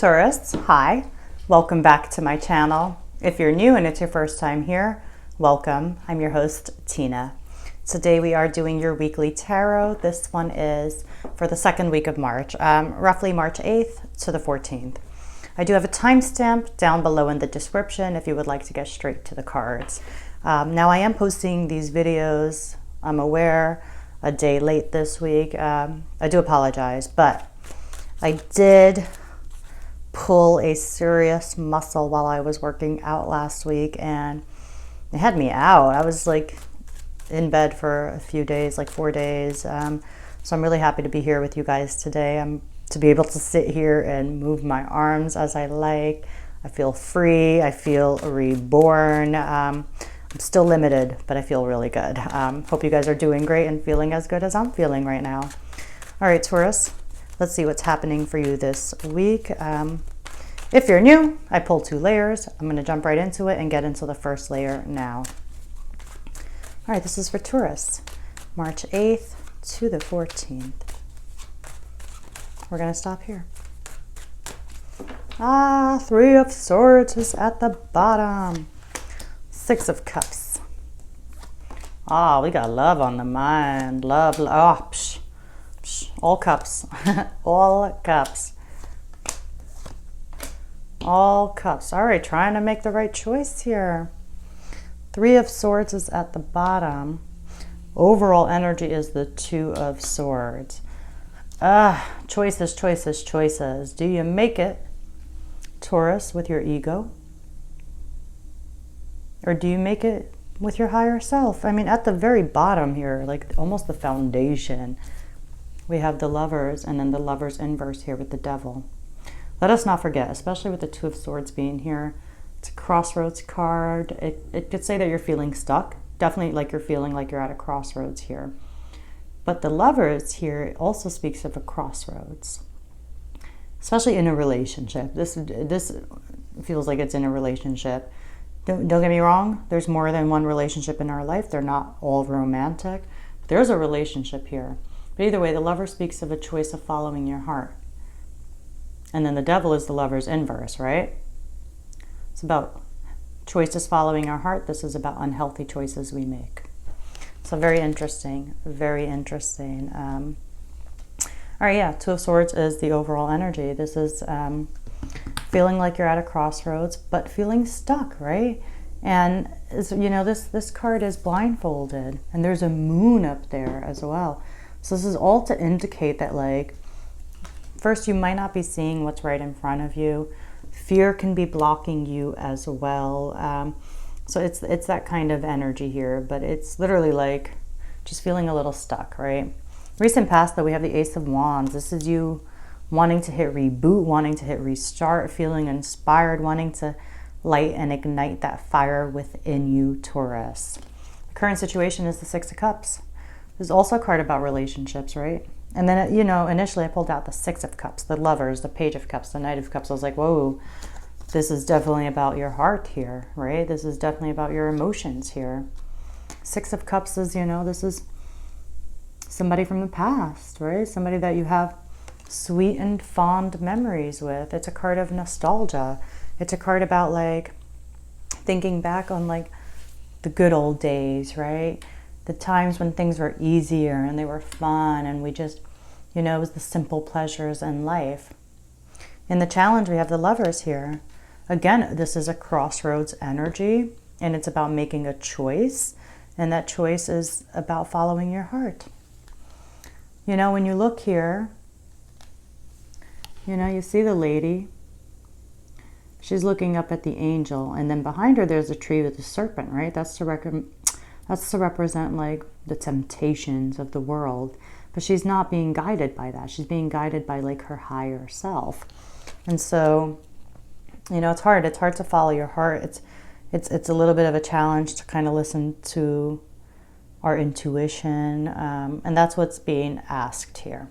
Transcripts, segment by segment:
Taurus, hi, welcome back to my channel. If you're new and it's your first time here, welcome. I'm your host, Tina. Today we are doing your weekly tarot. This one is for the second week of March, roughly March 8th to the 14th. I do have a timestamp down below in the description if you would like to get straight to the cards. Now I am posting these videos, I'm aware, a day late this week. I do apologize, but I did pull a serious muscle while I was working out last week, and it had me out. I was like in bed for a few days, like 4 days. So I'm really happy to be here with you guys today. To be able to sit here and move my arms as I like. I feel free. I feel reborn. I'm still limited, but I feel really good. Hope you guys are doing great and feeling as good as I'm feeling right now. All right, Taurus. Let's see what's happening for you this week. If you're new, I pulled 2 layers. I'm going to jump right into it and get into the first layer now. All right, this is for Taurus, March 8th to the 14th. We're going to stop here. 3 of Swords is at the bottom. 6 of Cups. We got love on the mind. Love. All cups. All cups. All cups. All right, trying to make the right choice here. 3 of Swords is at the bottom. Overall energy is the 2 of Swords. Choices, choices, choices. Do you make it, Taurus, with your ego? Or do you make it with your higher self? I mean, at the very bottom here, like almost the foundation, we have the Lovers, and then the Lovers inverse here with the Devil. Let us not forget, especially with the 2 of Swords being here, it's a crossroads card. It could say that you're feeling stuck. Definitely like you're feeling like you're at a crossroads here. But the Lovers here also speaks of a crossroads, especially in a relationship. This feels like it's in a relationship. Don't get me wrong. There's more than one relationship in our life. They're not all romantic. There's a relationship here. But either way, the Lover speaks of a choice of following your heart. And then the Devil is the Lover's inverse, right? It's about choices following our heart. This is about unhealthy choices we make. So very interesting, very interesting. All right, yeah, 2 of Swords is the overall energy. This is feeling like you're at a crossroads, but feeling stuck, right? And you know, this card is blindfolded, and there's a moon up there as well. So this is all to indicate that, like, first, you might not be seeing what's right in front of you. Fear can be blocking you as well. So it's that kind of energy here, but it's literally like just feeling a little stuck, right? Recent past, though, we have the Ace of Wands. This is you wanting to hit reboot, wanting to hit restart, feeling inspired, wanting to light and ignite that fire within you, Taurus. The current situation is the 6 of Cups. There's also a card about relationships, right? And then, you know, initially I pulled out the 6 of Cups, the Lovers, the Page of Cups, the Knight of Cups. I was like, whoa, this is definitely about your heart here, right? This is definitely about your emotions here. 6 of Cups is, you know, this is somebody from the past, right? Somebody that you have sweet and fond memories with. It's a card of nostalgia. It's a card about, like, thinking back on, like, the good old days, right? The times when things were easier and they were fun, and we just, you know, it was the simple pleasures in life. In the challenge, we have the Lovers here. Again, this is a crossroads energy, and it's about making a choice, and that choice is about following your heart. You know, when you look here, you know, you see the lady. She's looking up at the angel, and then behind her there's a tree with a serpent, right? That's to represent, like, the temptations of the world. But she's not being guided by that. She's being guided by, like, her higher self. And so, you know, it's hard to follow your heart. It's a little bit of a challenge to kind of listen to our intuition, and that's what's being asked here.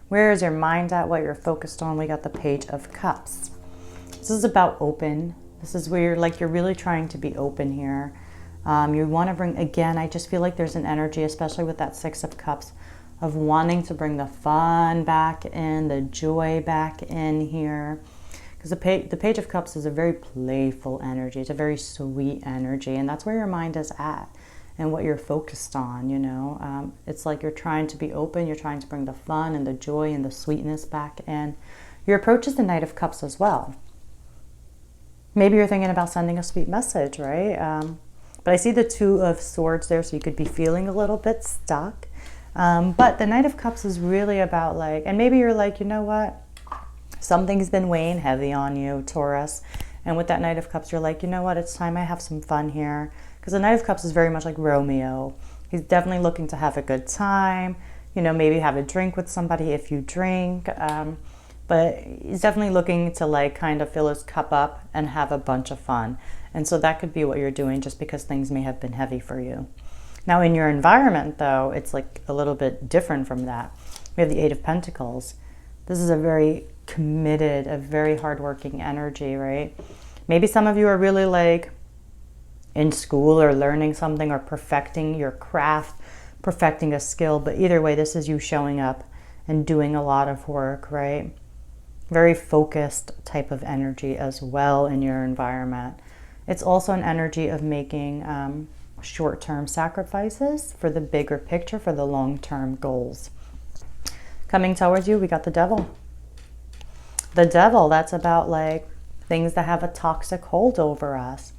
Where is your mind at? What you're focused on? We got the Page of Cups. This is about open. This is where you're really trying to be open here. You want to bring, again, I just feel like there's an energy, especially with that 6 of Cups, of wanting to bring the fun back in, the joy back in here. Because the Page of Cups is a very playful energy. It's a very sweet energy. And that's where your mind is at and what you're focused on, you know. It's like you're trying to be open. You're trying to bring the fun and the joy and the sweetness back in. Your approach is the Knight of Cups as well. Maybe you're thinking about sending a sweet message, right? But I see the Two of Swords there, so you could be feeling a little bit stuck. But the Knight of Cups is really about like, and maybe you're like, you know what? Something's been weighing heavy on you, Taurus. And with that Knight of Cups, you're like, you know what? It's time I have some fun here. Because the Knight of Cups is very much like Romeo. He's definitely looking to have a good time. You know, maybe have a drink with somebody if you drink. But he's definitely looking to like kind of fill his cup up and have a bunch of fun. And so that could be what you're doing just because things may have been heavy for you. Now in your environment though, it's like a little bit different from that. We have the Eight of Pentacles. This is a very committed, a very hardworking energy, right? Maybe some of you are really like in school or learning something or perfecting your craft, perfecting a skill. But either way, this is you showing up and doing a lot of work, right? Very focused type of energy as well in your environment. It's also an energy of making short-term sacrifices for the bigger picture, for the long-term goals. Coming towards you, we got the Devil. The Devil, that's about like things that have a toxic hold over us.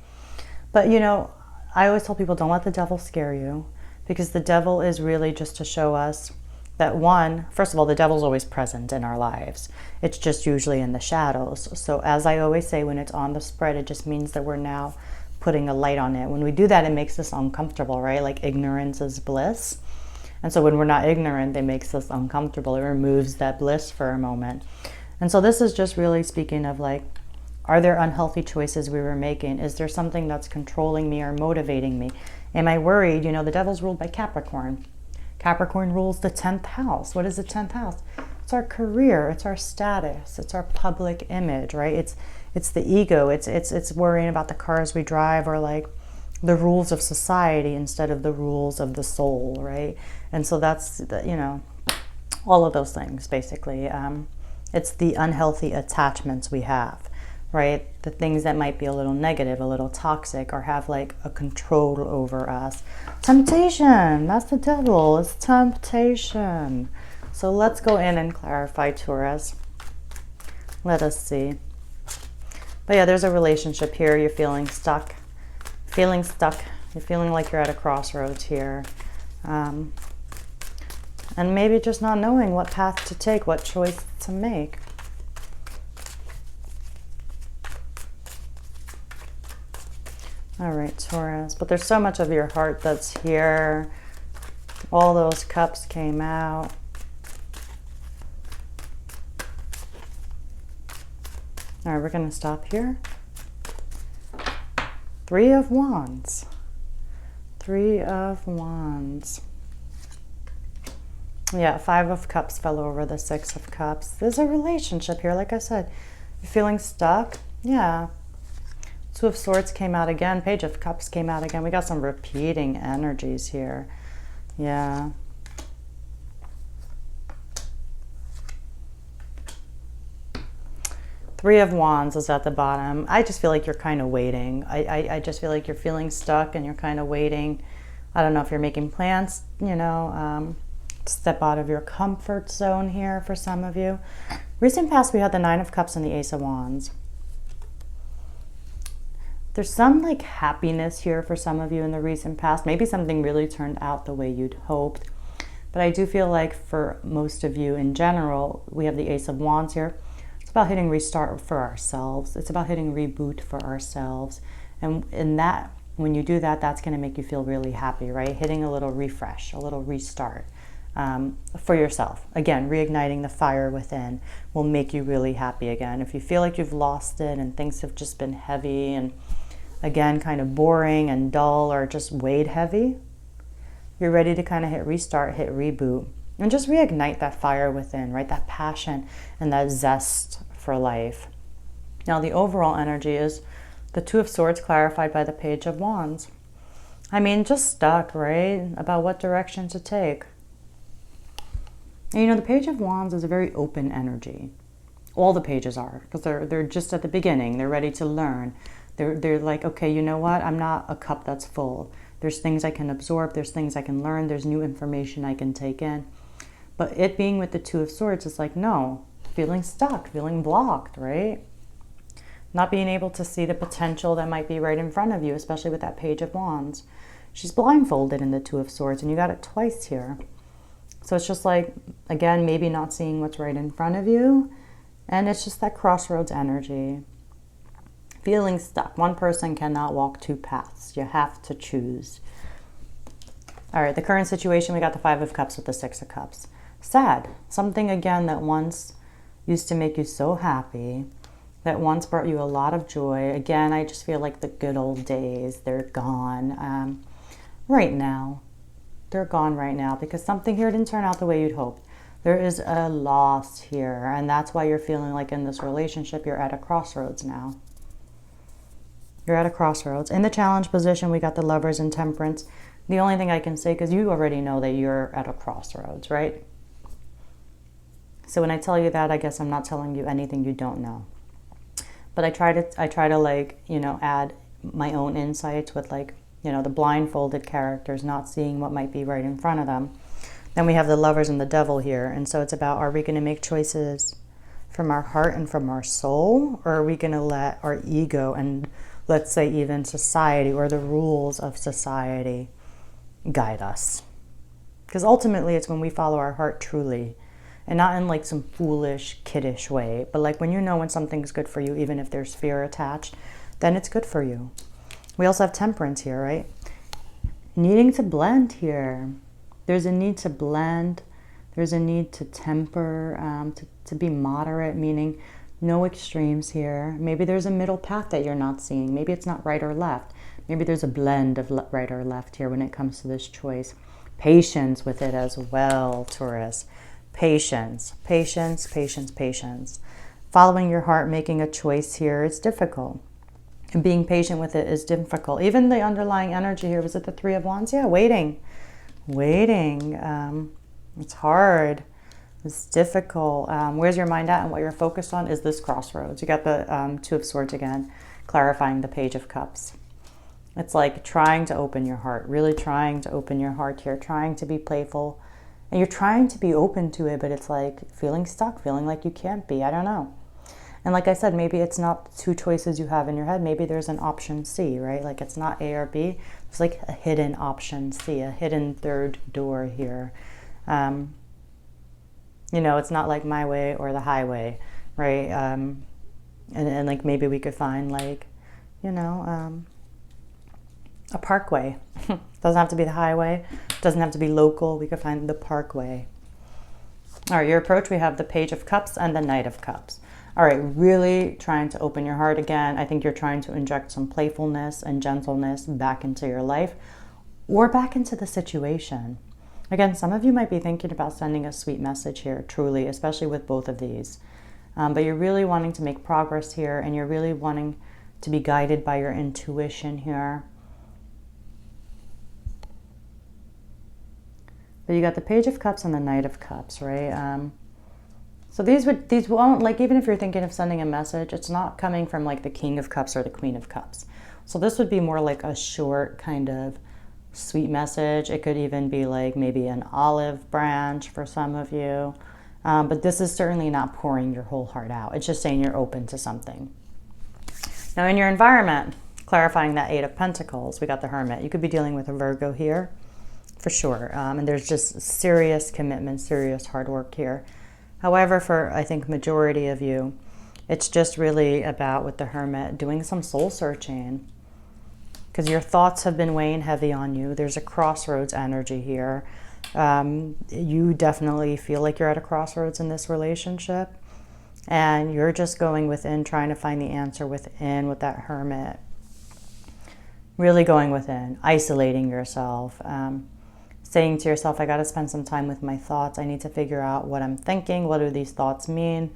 But you know, I always tell people don't let the devil scare you, because the devil is really just to show us that one, first of all, the devil's always present in our lives. It's just usually in the shadows. So as I always say, when it's on the spread, it just means that we're now putting a light on it. When we do that, it makes us uncomfortable, right? Like ignorance is bliss. And so when we're not ignorant, it makes us uncomfortable. It removes that bliss for a moment. And so this is just really speaking of like, are there unhealthy choices we were making? Is there something that's controlling me or motivating me? Am I worried? You know, the devil's ruled by Capricorn. Capricorn rules the 10th house. What is the 10th house? It's our career, it's our status, it's our public image, right? It's the ego, it's worrying about the cars we drive, or like the rules of society instead of the rules of the soul, right? And so that's, you know, all of those things basically. It's the unhealthy attachments we have, right? The things that might be a little negative, a little toxic, or have like a control over us. Temptation, that's the devil, it's temptation. So let's go in and clarify, Taurus. Let us see. But yeah, there's a relationship here. You're feeling stuck. Feeling stuck. You're feeling like you're at a crossroads here. And maybe just not knowing what path to take, what choice to make. All right, Taurus. But there's so much of your heart that's here. All those cups came out. All right, we're going to stop here. Three of Wands. Three of Wands. Yeah, Five of Cups fell over the Six of Cups. There's a relationship here, like I said. You're feeling stuck? Yeah. Two of Swords came out again. Page of Cups came out again. We got some repeating energies here. Yeah. Three of Wands is at the bottom. I just feel like you're kind of waiting. I just feel like you're feeling stuck and you're kind of waiting. I don't know if you're making plans, you know, step out of your comfort zone here for some of you. Recent past, we had the Nine of Cups and the Ace of Wands. There's some like happiness here for some of you in the recent past. Maybe something really turned out the way you'd hoped. But I do feel like for most of you in general, we have the Ace of Wands here. It's about hitting restart for ourselves. It's about hitting reboot for ourselves. And in that, when you do that, that's going to make you feel really happy, right? Hitting a little refresh, a little restart for yourself. Again, reigniting the fire within will make you really happy again. If you feel like you've lost it and things have just been heavy and again, kind of boring and dull or just weighed heavy, you're ready to kind of hit restart, hit reboot. And just reignite that fire within, right? That passion and that zest for life. Now, the overall energy is the Two of Swords clarified by the Page of Wands. I mean, just stuck, right? About what direction to take. And, you know, the Page of Wands is a very open energy. All the pages are, because they're just at the beginning. They're ready to learn. They're like, okay, you know what? I'm not a cup that's full. There's things I can absorb. There's things I can learn. There's new information I can take in. But it being with the Two of Swords is like, no, feeling stuck, feeling blocked, right? Not being able to see the potential that might be right in front of you, especially with that Page of Wands. She's blindfolded in the Two of Swords, and you got it twice here. So it's just like, again, maybe not seeing what's right in front of you. And it's just that crossroads energy. Feeling stuck. One person cannot walk two paths. You have to choose. All right, the current situation, we got the Five of Cups with the Six of Cups. Sad. Something, again, that once used to make you so happy, that once brought you a lot of joy. Again, I just feel like the good old days, they're gone right now. They're gone right now because something here didn't turn out the way you'd hoped. There is a loss here, and that's why you're feeling like in this relationship, you're at a crossroads now. You're at a crossroads. In the challenge position, we got the Lovers and Temperance. The only thing I can say, because you already know that you're at a crossroads, right? So when I tell you that, I guess I'm not telling you anything you don't know. But I try to like, you know, add my own insights with like, you know, the blindfolded characters not seeing what might be right in front of them. Then we have the Lovers and the Devil here. And so it's about, are we going to make choices from our heart and from our soul? Or are we going to let our ego and, let's say, even society or the rules of society guide us? Because ultimately it's when we follow our heart truly, and not in like some foolish, kiddish way, but like when you know when something's good for you, even if there's fear attached, then it's good for you. We also have Temperance here, right? Needing to blend here. There's a need to blend. There's a need to temper, to be moderate, meaning no extremes here. Maybe there's a middle path that you're not seeing. Maybe it's not right or left. Maybe there's a blend of right or left here when it comes to this choice. Patience with it as well, Taurus. Patience, patience, patience, patience. Following your heart, making a choice here, it's difficult. And being patient with it is difficult. Even the underlying energy here, was it the Three of Wands? Yeah, waiting. It's hard. It's difficult. Where's your mind at and what you're focused on is this crossroads. You got the Two of Swords again, clarifying the Page of Cups. It's like trying to open your heart, really trying to open your heart here, trying to be playful. And you're trying to be open to it, but it's like feeling stuck, feeling like you can't be. I don't know. And like I said, maybe it's not two choices you have in your head. Maybe there's an option C, right? Like it's not A or B. It's like a hidden option C, a hidden third door here. You know, it's not like my way or the highway, right? And like maybe we could find like, you know, a parkway. Doesn't have to be the highway. Doesn't have to be local. We could find the parkway. All right, your approach, we have the Page of Cups and the Knight of Cups. All right, really trying to open your heart again. I think you're trying to inject some playfulness and gentleness back into your life or back into the situation. Again, some of you might be thinking about sending a sweet message here, truly, especially with both of these. But you're really wanting to make progress here, and you're really wanting to be guided by your intuition here. But you got the Page of Cups and the Knight of Cups, right? So these won't, like, even if you're thinking of sending a message, it's not coming from like the King of Cups or the Queen of Cups. So this would be more like a short kind of sweet message. It could even be like maybe an olive branch for some of you. But this is certainly not pouring your whole heart out. It's just saying you're open to something. Now in your environment, clarifying that Eight of Pentacles, we got the Hermit. You could be dealing with a Virgo here for sure. And there's just serious commitment, serious hard work here. However, for I think majority of you, it's just really about with the Hermit doing some soul searching, because your thoughts have been weighing heavy on you. There's a crossroads energy here. You definitely feel like you're at a crossroads in this relationship, and you're just going within, trying to find the answer within with that Hermit. Really going within, isolating yourself, saying to yourself, I got to spend some time with my thoughts. I need to figure out what I'm thinking. What do these thoughts mean?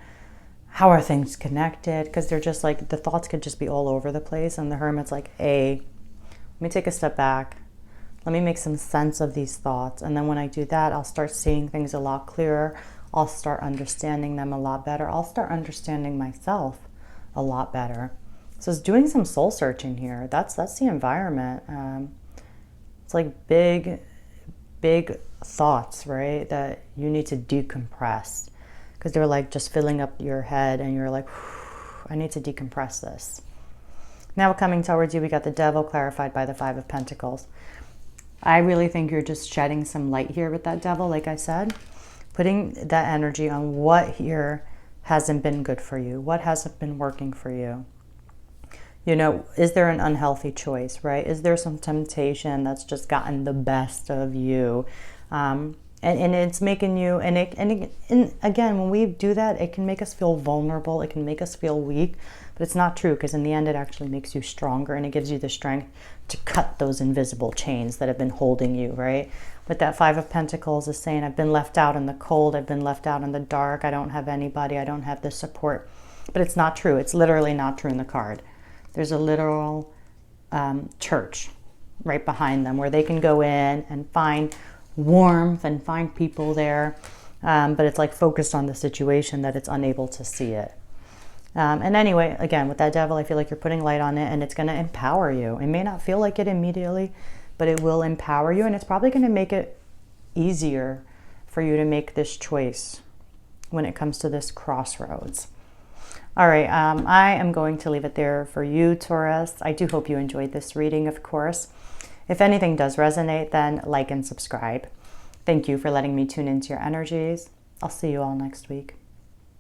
How are things connected? Because they're just like, the thoughts could just be all over the place. And the Hermit's like, hey, let me take a step back. Let me make some sense of these thoughts. And then when I do that, I'll start seeing things a lot clearer. I'll start understanding them a lot better. I'll start understanding myself a lot better. So it's doing some soul searching here. That's the environment. It's like big thoughts, right? That you need to decompress, because they're like just filling up your head and you're like, I need to decompress this. Now coming towards you, we got the Devil clarified by the 5 of Pentacles. I really think you're just shedding some light here with that Devil, like I said. Putting that energy on what here hasn't been good for you. What hasn't been working for you. You know, is there an unhealthy choice, right? Is there some temptation that's just gotten the best of you? And it's making you, and again, when we do that, it can make us feel vulnerable. It can make us feel weak, but it's not true, because in the end, it actually makes you stronger, and it gives you the strength to cut those invisible chains that have been holding you, right? But that 5 of Pentacles is saying, I've been left out in the cold. I've been left out in the dark. I don't have anybody. I don't have the support. But it's not true. It's literally not true in the card. There's a literal church right behind them where they can go in and find warmth and find people there. But it's like focused on the situation that it's unable to see it. And anyway, again, with that Devil, I feel like you're putting light on it, and it's going to empower you. It may not feel like it immediately, but it will empower you, and it's probably going to make it easier for you to make this choice when it comes to this crossroads. All right, I am going to leave it there for you, Taurus. I do hope you enjoyed this reading, of course. If anything does resonate, then like and subscribe. Thank you for letting me tune into your energies. I'll see you all next week.